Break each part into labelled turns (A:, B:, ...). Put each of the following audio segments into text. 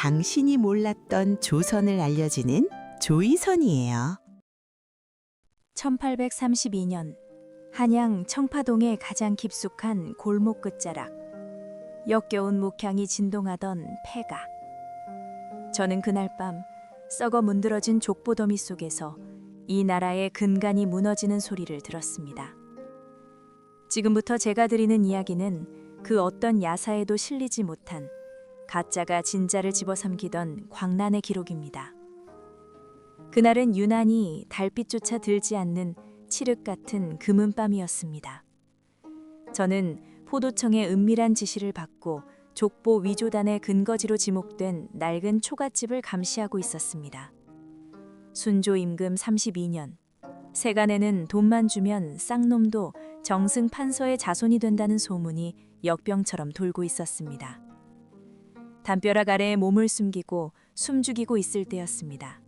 A: 당신이 몰랐던 조선을 알려주는 조이선이에요.
B: 1832년 한양 청파동의 가장 깊숙한 골목 끝자락, 역겨운 목향이 진동하던 폐가. 저는 그날 밤 썩어 문드러진 족보더미 속에서 이 나라의 근간이 무너지는 소리를 들었습니다. 지금부터 제가 드리는 이야기는 그 어떤 야사에도 실리지 못한 가짜가 진짜를 집어삼키던 광란의 기록입니다. 그날은 유난히 달빛조차 들지 않는 칠흑 같은 금은밤이었습니다. 저는 포도청의 은밀한 지시를 받고 족보 위조단의 근거지로 지목된 낡은 초가집을 감시하고 있었습니다. 순조 임금 32년, 세간에는 돈만 주면 쌍놈도 정승 판서의 자손이 된다는 소문이 역병처럼 돌고 있었습니다. 담벼락 아래에 몸을 숨기고 숨죽이고 있을 때였습니다.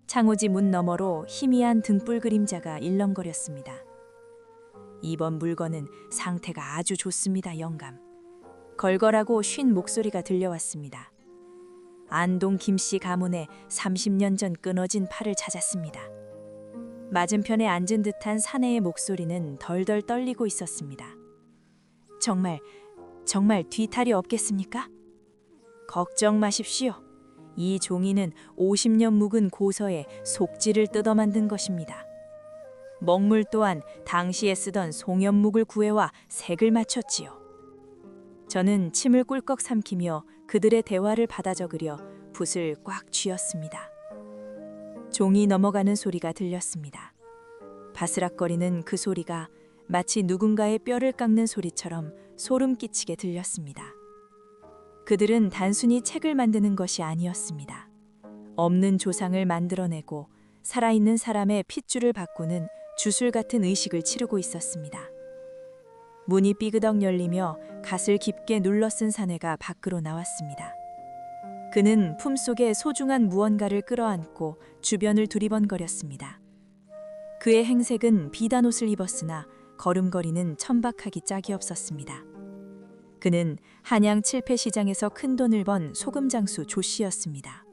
B: 창호지 문 너머로 희미한 등불 그림자가 일렁거렸습니다. 이번 물건은 상태가 아주 좋습니다, 영감. 걸걸하고 쉰 목소리가 들려왔습니다. 안동 김씨 가문에 30년 전 끊어진 팔을 찾았습니다. 맞은편에 앉은 듯한 사내의 목소리는 덜덜 떨리고 있었습니다. 정말 뒤탈이 없겠습니까? 걱정 마십시오. 이 종이는 50년 묵은 고서에 속지를 뜯어 만든 것입니다. 먹물 또한 당시에 쓰던 송연묵을 구해와 색을 맞췄지요. 저는 침을 꿀꺽 삼키며 그들의 대화를 받아 적으려 붓을 꽉 쥐었습니다. 종이 넘어가는 소리가 들렸습니다. 바스락거리는 그 소리가 마치 누군가의 뼈를 깎는 소리처럼 소름 끼치게 들렸습니다. 그들은 단순히 책을 만드는 것이 아니었습니다. 없는 조상을 만들어내고 살아있는 사람의 핏줄을 바꾸는 주술 같은 의식을 치르고 있었습니다. 문이 삐그덕 열리며 갓을 깊게 눌러 쓴 사내가 밖으로 나왔습니다. 그는 품속에 소중한 무언가를 끌어안고 주변을 두리번거렸습니다. 그의 행색은 비단 옷을 입었으나 걸음걸이는 천박하기 짝이 없었습니다. 그는 한양 칠패시장에서 큰 돈을 번 소금장수 조씨였습니다.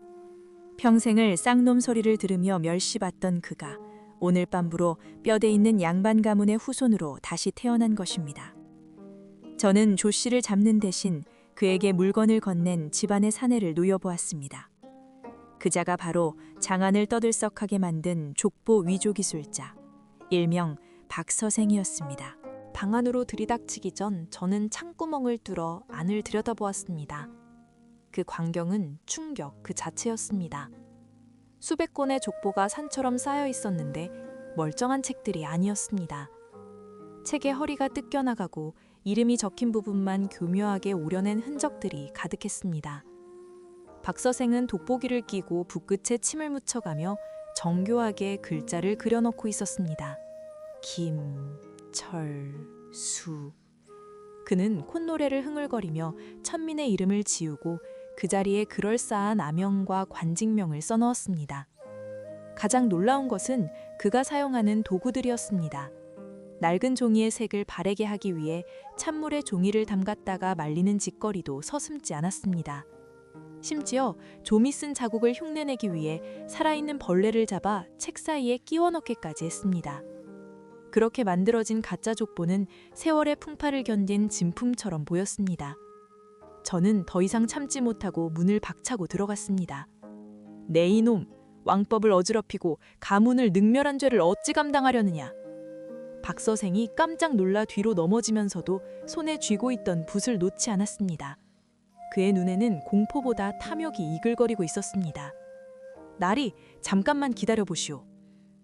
B: 평생을 쌍놈 소리를 들으며 멸시받던 그가 오늘 밤부로 뼈대 있는 양반 가문의 후손으로 다시 태어난 것입니다. 저는 조씨를 잡는 대신 그에게 물건을 건넨 집안의 사내를 누려보았습니다. 그자가 바로 장안을 떠들썩하게 만든 족보 위조 기술자, 일명 박서생이었습니다.
C: 방 안으로 들이닥치기 전 저는 창구멍을 뚫어 안을 들여다보았습니다. 그 광경은 충격 그 자체였습니다. 수백 권의 족보가 산처럼 쌓여 있었는데 멀쩡한 책들이 아니었습니다. 책의 허리가 뜯겨나가고 이름이 적힌 부분만 교묘하게 오려낸 흔적들이 가득했습니다. 박서생은 돋보기를 끼고 붓끝에 침을 묻혀가며 정교하게 글자를 그려넣고 있었습니다. 김철수. 그는 콧노래를 흥얼거리며 천민의 이름을 지우고 그 자리에 그럴싸한 아명과 관직명을 써넣었습니다. 가장 놀라운 것은 그가 사용하는 도구들이었습니다. 낡은 종이의 색을 바래게 하기 위해 찬물에 종이를 담갔다가 말리는 짓거리도 서슴지 않았습니다. 심지어 좀이 쓴 자국을 흉내내기 위해 살아있는 벌레를 잡아 책 사이에 끼워 넣기까지 했습니다. 그렇게 만들어진 가짜 족보는 세월의 풍파를 견딘 진품처럼 보였습니다. 저는 더 이상 참지 못하고 문을 박차고 들어갔습니다. 네 이놈, 왕법을 어지럽히고 가문을 능멸한 죄를 어찌 감당하려느냐. 박서생이 깜짝 놀라 뒤로 넘어지면서도 손에 쥐고 있던 붓을 놓지 않았습니다. 그의 눈에는 공포보다 탐욕이 이글거리고 있었습니다. 나리, 잠깐만 기다려보시오.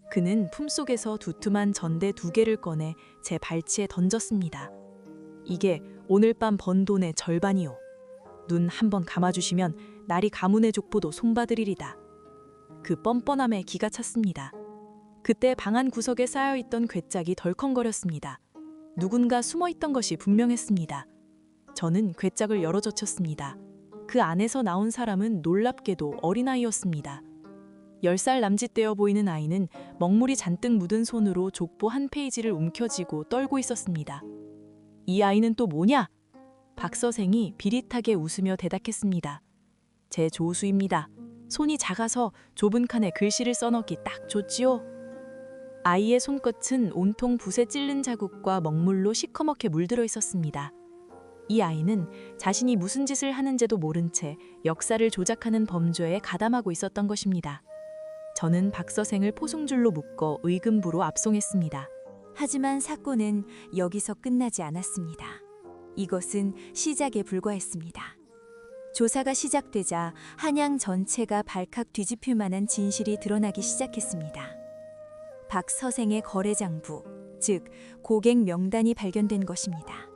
C: 그는 품속에서 두툼한 전대 2개를 꺼내 제 발치에 던졌습니다. 이게 오늘 밤 번 돈의 절반이오. 눈 한번 감아주시면 나리 가문의 족보도 송봐드리리다. 그 뻔뻔함에 기가 찼습니다. 그때 방 안 구석에 쌓여있던 괴짝이 덜컹거렸습니다. 누군가 숨어있던 것이 분명했습니다. 저는 괴짝을 열어젖혔습니다. 그 안에서 나온 사람은 놀랍게도 어린아이였습니다. 10살 남짓되어 보이는 아이는 먹물이 잔뜩 묻은 손으로 족보 한 페이지를 움켜쥐고 떨고 있었습니다. 이 아이는 또 뭐냐? 박서생이 비릿하게 웃으며 대답했습니다. 제 조수입니다. 손이 작아서 좁은 칸에 글씨를 써넣기 딱 좋지요. 아이의 손끝은 온통 붓에 찔른 자국과 먹물로 시커멓게 물들어 있었습니다. 이 아이는 자신이 무슨 짓을 하는지도 모른 채 역사를 조작하는 범죄에 가담하고 있었던 것입니다. 저는 박 서생을 포승줄로 묶어 의금부로 압송했습니다.
B: 하지만 사건은 여기서 끝나지 않았습니다. 이것은 시작에 불과했습니다. 조사가 시작되자 한양 전체가 발칵 뒤집힐 만한 진실이 드러나기 시작했습니다. 박 서생의 거래 장부, 즉 고객 명단이 발견된 것입니다.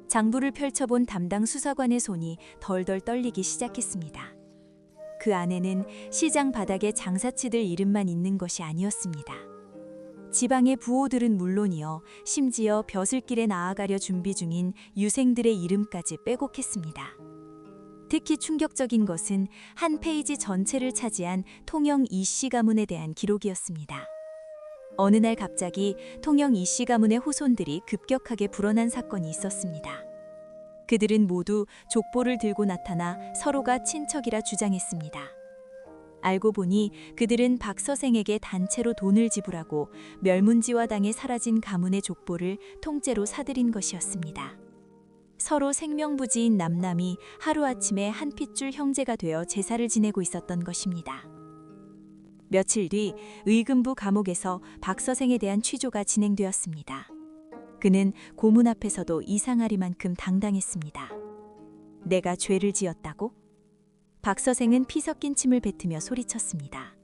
B: 장부를 펼쳐본 담당 수사관의 손이 덜덜 떨리기 시작했습니다. 그 안에는 시장 바닥에 장사치들 이름만 있는 것이 아니었습니다. 지방의 부호들은 물론이어 심지어 벼슬길에 나아가려 준비 중인 유생들의 이름까지 빼곡했습니다. 특히 충격적인 것은 한 페이지 전체를 차지한 통영 이씨 가문에 대한 기록이었습니다. 어느 날 갑자기 통영 이씨 가문의 후손들이 급격하게 불어난 사건이 있었습니다. 그들은 모두 족보를 들고 나타나 서로가 친척이라 주장했습니다. 알고 보니 그들은 박 서생에게 단체로 돈을 지불하고 멸문지와 당에 사라진 가문의 족보를 통째로 사들인 것이었습니다. 서로 생명부지인 남남이 하루아침에 한 핏줄 형제가 되어 제사를 지내고 있었던 것입니다. 며칠 뒤 의금부 감옥에서 박 서생에 대한 취조가 진행되었습니다. 그는 고문 앞에서도 이상하리만큼 당당했습니다. 내가 죄를 지었다고? 박 서생은 피 섞인 침을 뱉으며 소리쳤습니다.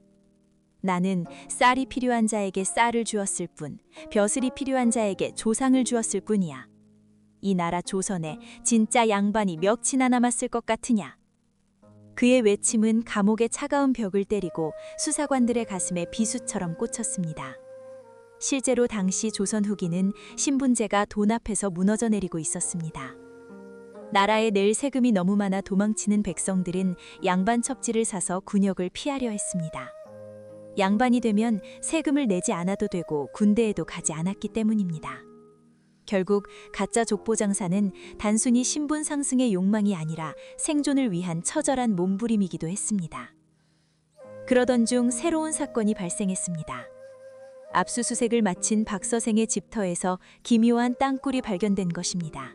B: 나는 쌀이 필요한 자에게 쌀을 주었을 뿐, 벼슬이 필요한 자에게 조상을 주었을 뿐이야. 이 나라 조선에 진짜 양반이 몇이나 남았을 것 같으냐? 그의 외침은 감옥의 차가운 벽을 때리고 수사관들의 가슴에 비수처럼 꽂혔습니다. 실제로 당시 조선 후기는 신분제가 돈 앞에서 무너져 내리고 있었습니다. 나라에 낼 세금이 너무 많아 도망치는 백성들은 양반 첩지를 사서 군역을 피하려 했습니다. 양반이 되면 세금을 내지 않아도 되고 군대에도 가지 않았기 때문입니다. 결국 가짜 족보장사는 단순히 신분 상승의 욕망이 아니라 생존을 위한 처절한 몸부림이기도 했습니다. 그러던 중 새로운 사건이 발생했습니다. 압수수색을 마친 박 서생의 집터에서 기묘한 땅굴이 발견된 것입니다.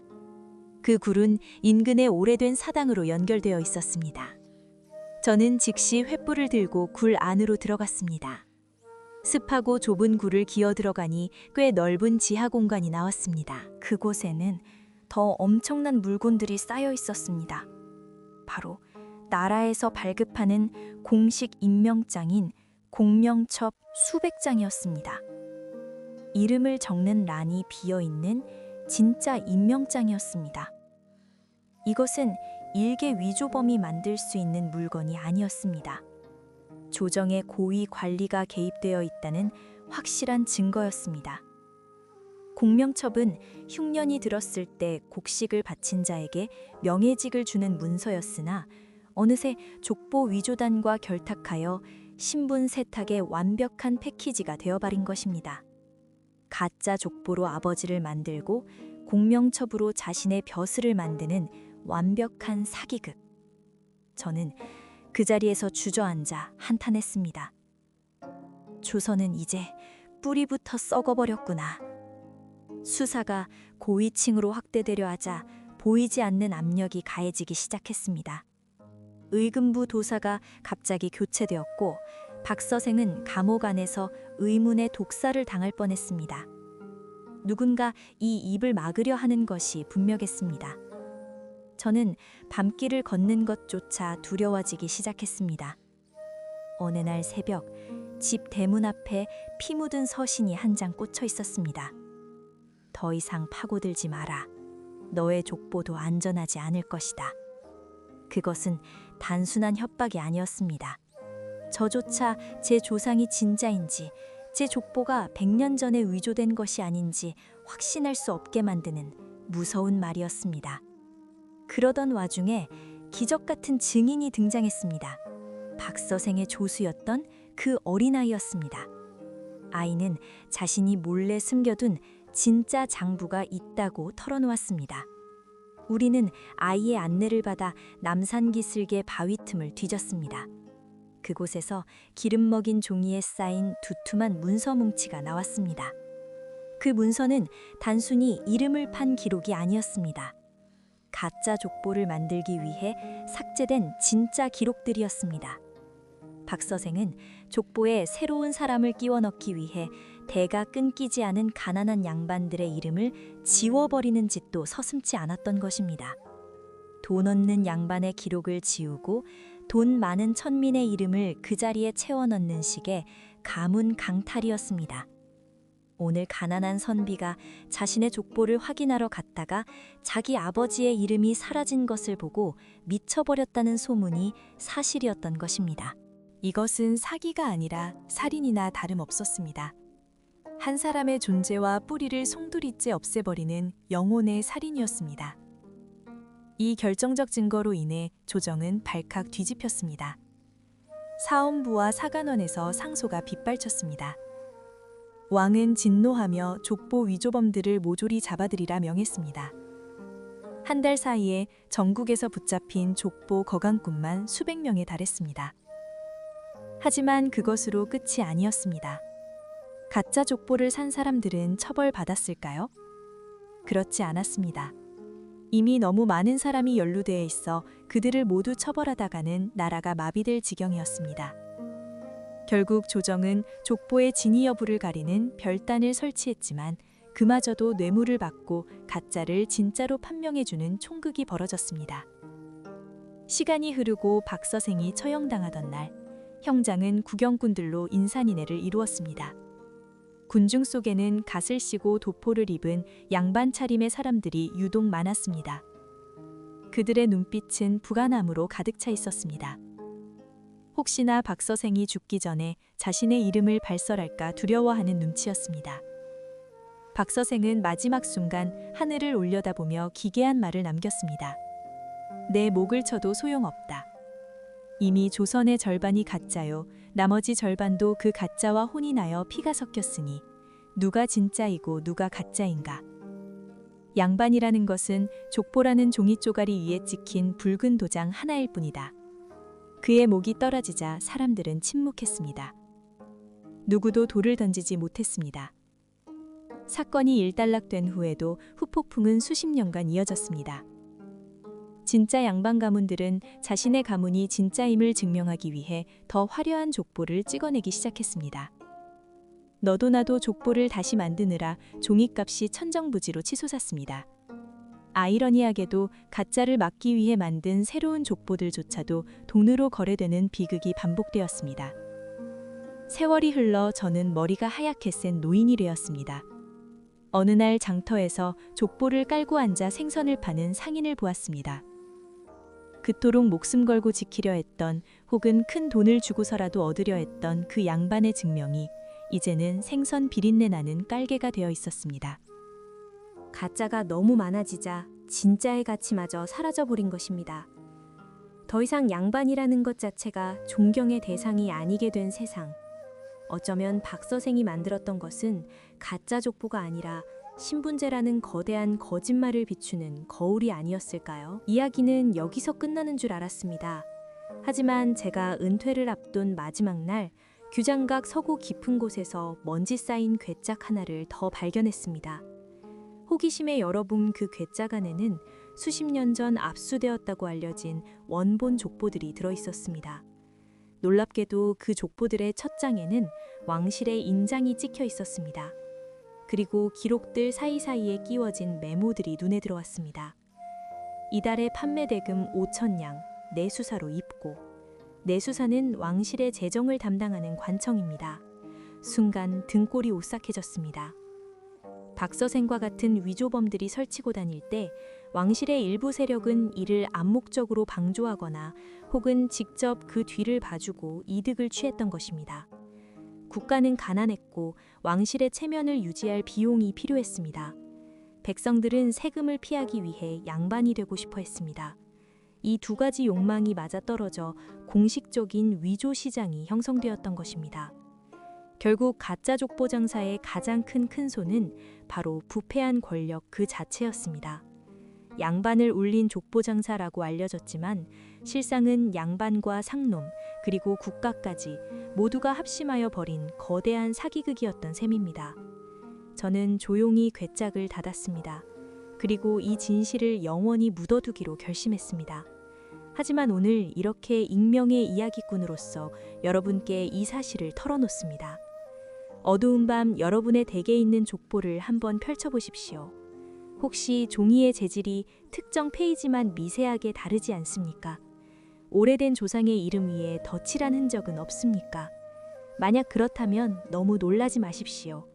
B: 그 굴은 인근의 오래된 사당으로 연결되어 있었습니다. 저는 즉시 횃불을 들고 굴 안으로 들어갔습니다. 습하고 좁은 굴을 기어 들어가니 꽤 넓은 지하 공간이 나왔습니다. 그곳에는 더 엄청난 물건들이 쌓여 있었습니다. 바로 나라에서 발급하는 공식 임명장인 공명첩 수백 장이었습니다. 이름을 적는 란이 비어있는 진짜 임명장이었습니다. 이것은 일개 위조범이 만들 수 있는 물건이 아니었습니다. 조정의 고위 관리가 개입되어 있다는 확실한 증거였습니다. 공명첩은 흉년이 들었을 때 곡식을 바친 자에게 명예직을 주는 문서였으나 어느새 족보 위조단과 결탁하여 신분 세탁의 완벽한 패키지가 되어버린 것입니다. 가짜 족보로 아버지를 만들고 공명첩으로 자신의 벼슬을 만드는 완벽한 사기극. 저는 그 자리에서 주저앉아 한탄했습니다. 조선은 이제 뿌리부터 썩어버렸구나. 수사가 고위층으로 확대되려 하자 보이지 않는 압력이 가해지기 시작했습니다. 의금부 도사가 갑자기 교체되었고 박 서생은 감옥 안에서 의문의 독살을 당할 뻔했습니다. 누군가 이 입을 막으려 하는 것이 분명했습니다. 저는 밤길을 걷는 것조차 두려워지기 시작했습니다. 어느 날 새벽, 집 대문 앞에 피 묻은 서신이 한 장 꽂혀 있었습니다. 더 이상 파고들지 마라. 너의 족보도 안전하지 않을 것이다. 그것은 단순한 협박이 아니었습니다. 저조차 제 조상이 진짜인지, 제 족보가 100년 전에 위조된 것이 아닌지 확신할 수 없게 만드는 무서운 말이었습니다. 그러던 와중에 기적 같은 증인이 등장했습니다. 박 서생의 조수였던 그 어린아이였습니다. 아이는 자신이 몰래 숨겨둔 진짜 장부가 있다고 털어놓았습니다. 우리는 아이의 안내를 받아 남산기슭의 바위 틈을 뒤졌습니다. 그곳에서 기름 먹인 종이에 쌓인 두툼한 문서 뭉치가 나왔습니다. 그 문서는 단순히 이름을 판 기록이 아니었습니다. 가짜 족보를 만들기 위해 삭제된 진짜 기록들이었습니다. 박 서생은 족보에 새로운 사람을 끼워 넣기 위해 대가 끊기지 않은 가난한 양반들의 이름을 지워버리는 짓도 서슴지 않았던 것입니다. 돈 없는 양반의 기록을 지우고 돈 많은 천민의 이름을 그 자리에 채워 넣는 식의 가문강탈이었습니다. 오늘 가난한 선비가 자신의 족보를 확인하러 갔다가 자기 아버지의 이름이 사라진 것을 보고 미쳐버렸다는 소문이 사실이었던 것입니다.
C: 이것은 사기가 아니라 살인이나 다름없었습니다. 한 사람의 존재와 뿌리를 송두리째 없애버리는 영혼의 살인이었습니다. 이 결정적 증거로 인해 조정은 발칵 뒤집혔습니다. 사헌부와 사간원에서 상소가 빗발쳤습니다. 왕은 진노하며 족보 위조범들을 모조리 잡아들이라 명했습니다. 한 달 사이에 전국에서 붙잡힌 족보 거강꾼만 수백 명에 달했습니다. 하지만 그것으로 끝이 아니었습니다. 가짜 족보를 산 사람들은 처벌받았을까요? 그렇지 않았습니다. 이미 너무 많은 사람이 연루되어 있어 그들을 모두 처벌하다가는 나라가 마비될 지경이었습니다. 결국 조정은 족보의 진위 여부를 가리는 별단을 설치했지만 그마저도 뇌물을 받고 가짜를 진짜로 판명해주는 총극이 벌어졌습니다. 시간이 흐르고 박 서생이 처형당하던 날, 형장은 구경꾼들로 인산인해를 이루었습니다. 군중 속에는 갓을 씌고 도포를 입은 양반 차림의 사람들이 유독 많았습니다. 그들의 눈빛은 부간함으로 가득 차 있었습니다. 혹시나 박 서생이 죽기 전에 자신의 이름을 발설할까 두려워하는 눈치였습니다. 박 서생은 마지막 순간 하늘을 올려다보며 기괴한 말을 남겼습니다. 내 목을 쳐도 소용없다. 이미 조선의 절반이 가짜요. 나머지 절반도 그 가짜와 혼이 나여 피가 섞였으니 누가 진짜이고 누가 가짜인가. 양반이라는 것은 족보라는 종이 쪼가리 위에 찍힌 붉은 도장 하나일 뿐이다. 그의 목이 떨어지자 사람들은 침묵했습니다. 누구도 돌을 던지지 못했습니다. 사건이 일단락된 후에도 후폭풍은 수십 년간 이어졌습니다. 진짜 양반 가문들은 자신의 가문이 진짜임을 증명하기 위해 더 화려한 족보를 찍어내기 시작했습니다. 너도 나도 족보를 다시 만드느라 종이값이 천정부지로 치솟았습니다. 아이러니하게도 가짜를 막기 위해 만든 새로운 족보들조차도 돈으로 거래되는 비극이 반복되었습니다. 세월이 흘러 저는 머리가 하얗게 센 노인이 되었습니다. 어느 날 장터에서 족보를 깔고 앉아 생선을 파는 상인을 보았습니다. 그토록 목숨 걸고 지키려 했던 혹은 큰 돈을 주고서라도 얻으려 했던 그 양반의 증명이 이제는 생선 비린내 나는 깔개가 되어 있었습니다.
D: 가짜가 너무 많아지자 진짜의 가치마저 사라져버린 것입니다. 더 이상 양반이라는 것 자체가 존경의 대상이 아니게 된 세상. 어쩌면 박 서생이 만들었던 것은 가짜 족보가 아니라 신분제라는 거대한 거짓말을 비추는 거울이 아니었을까요? 이야기는 여기서 끝나는 줄 알았습니다. 하지만 제가 은퇴를 앞둔 마지막 날 규장각 서고 깊은 곳에서 먼지 쌓인 괴짝 하나를 더 발견했습니다. 호기심에 열어본 그 괴짝 안에는 수십 년 전 압수되었다고 알려진 원본 족보들이 들어있었습니다. 놀랍게도 그 족보들의 첫 장에는 왕실의 인장이 찍혀 있었습니다. 그리고 기록들 사이사이에 끼워진 메모들이 눈에 들어왔습니다. 이달의 판매 대금 5,000냥, 내수사로 입고. 내수사는 왕실의 재정을 담당하는 관청입니다. 순간 등골이 오싹해졌습니다. 박 서생과 같은 위조범들이 설치고 다닐 때 왕실의 일부 세력은 이를 암묵적으로 방조하거나 혹은 직접 그 뒤를 봐주고 이득을 취했던 것입니다. 국가는 가난했고 왕실의 체면을 유지할 비용이 필요했습니다. 백성들은 세금을 피하기 위해 양반이 되고 싶어 했습니다. 이 두 가지 욕망이 맞아떨어져 공식적인 위조 시장이 형성되었던 것입니다. 결국 가짜 족보 장사의 가장 큰 큰손은 바로 부패한 권력 그 자체였습니다. 양반을 울린 족보장사라고 알려졌지만 실상은 양반과 상놈 그리고 국가까지 모두가 합심하여 벌인 거대한 사기극이었던 셈입니다. 저는 조용히 괴짝을 닫았습니다. 그리고 이 진실을 영원히 묻어두기로 결심했습니다. 하지만 오늘 이렇게 익명의 이야기꾼으로서 여러분께 이 사실을 털어놓습니다. 어두운 밤 여러분의 댁에 있는 족보를 한번 펼쳐보십시오. 혹시 종이의 재질이 특정 페이지만 미세하게 다르지 않습니까? 오래된 조상의 이름 위에 덧칠한 흔적은 없습니까? 만약 그렇다면 너무 놀라지 마십시오.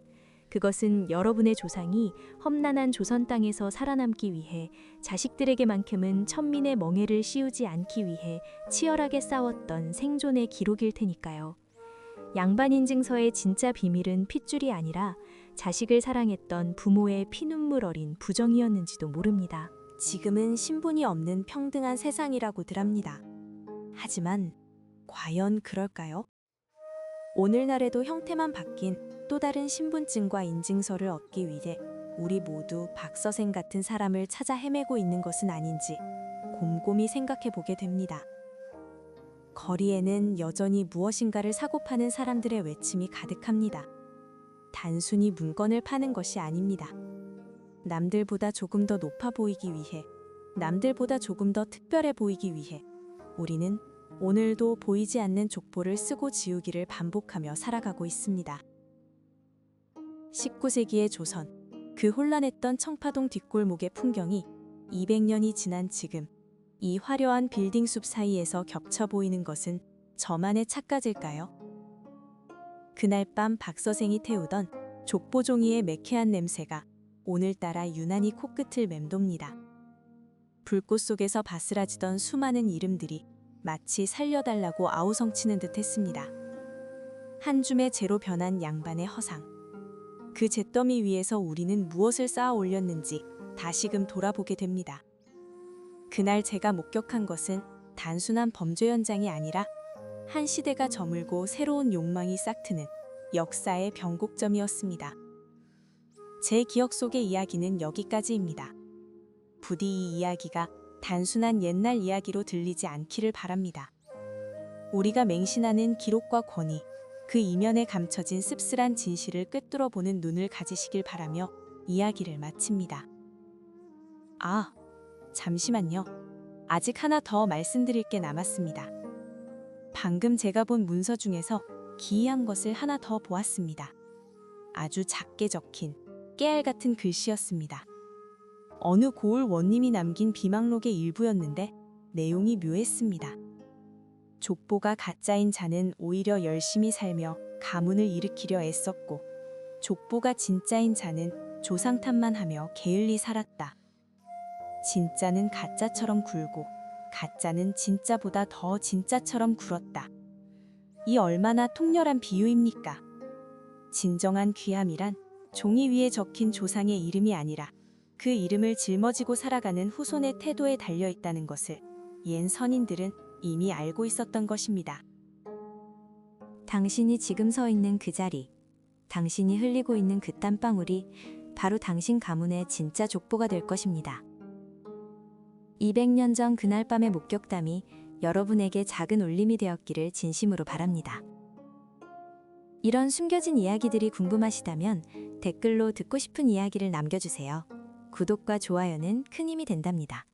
D: 그것은 여러분의 조상이 험난한 조선 땅에서 살아남기 위해 자식들에게만큼은 천민의 멍에를 씌우지 않기 위해 치열하게 싸웠던 생존의 기록일 테니까요. 양반 인증서의 진짜 비밀은 핏줄이 아니라 자식을 사랑했던 부모의 피눈물 어린 부정이었는지도 모릅니다. 지금은 신분이 없는 평등한 세상이라고들 합니다. 하지만 과연 그럴까요? 오늘날에도 형태만 바뀐 또 다른 신분증과 인증서를 얻기 위해 우리 모두 박서생 같은 사람을 찾아 헤매고 있는 것은 아닌지 곰곰이 생각해 보게 됩니다. 거리에는 여전히 무엇인가를 사고 파는 사람들의 외침이 가득합니다. 단순히 물건을 파는 것이 아닙니다. 남들보다 조금 더 높아 보이기 위해, 남들보다 조금 더 특별해 보이기 위해 우리는 오늘도 보이지 않는 족보를 쓰고 지우기를 반복하며 살아가고 있습니다. 19세기의 조선, 그 혼란했던 청파동 뒷골목의 풍경이 200년이 지난 지금 이 화려한 빌딩 숲 사이에서 겹쳐 보이는 것은 저만의 착각일까요? 그날 밤 박서생이 태우던 족보종이의 매캐한 냄새가 오늘따라 유난히 코끝을 맴돕니다. 불꽃 속에서 바스라지던 수많은 이름들이 마치 살려달라고 아우성치는 듯 했습니다. 한 줌의 재로 변한 양반의 허상. 그 잿더미 위에서 우리는 무엇을 쌓아 올렸는지 다시금 돌아보게 됩니다. 그날 제가 목격한 것은 단순한 범죄 현장이 아니라 한 시대가 저물고 새로운 욕망이 싹트는 역사의 변곡점이었습니다. 제 기억 속의 이야기는 여기까지입니다. 부디 이 이야기가 단순한 옛날 이야기로 들리지 않기를 바랍니다. 우리가 맹신하는 기록과 권위, 그 이면에 감춰진 씁쓸한 진실을 꿰뚫어 보는 눈을 가지시길 바라며 이야기를 마칩니다. 아, 잠시만요. 아직 하나 더 말씀드릴 게 남았습니다. 방금 제가 본 문서 중에서 기이한 것을 하나 더 보았습니다. 아주 작게 적힌 깨알 같은 글씨였습니다. 어느 고을 원님이 남긴 비망록의 일부였는데 내용이 묘했습니다. 족보가 가짜인 자는 오히려 열심히 살며 가문을 일으키려 애썼고 족보가 진짜인 자는 조상 탓만 하며 게을리 살았다. 진짜는 가짜처럼 굴고 가짜는 진짜보다 더 진짜처럼 굴었다. 이 얼마나 통렬한 비유입니까? 진정한 귀함이란 종이 위에 적힌 조상의 이름이 아니라 그 이름을 짊어지고 살아가는 후손의 태도에 달려 있다는 것을 옛 선인들은 이미 알고 있었던 것입니다.
E: 당신이 지금 서 있는 그 자리, 당신이 흘리고 있는 그 땀방울이 바로 당신 가문의 진짜 족보가 될 것입니다. 200년 전 그날 밤의 목격담이 여러분에게 작은 울림이 되었기를 진심으로 바랍니다. 이런 숨겨진 이야기들이 궁금하시다면 댓글로 듣고 싶은 이야기를 남겨주세요. 구독과 좋아요는 큰 힘이 된답니다.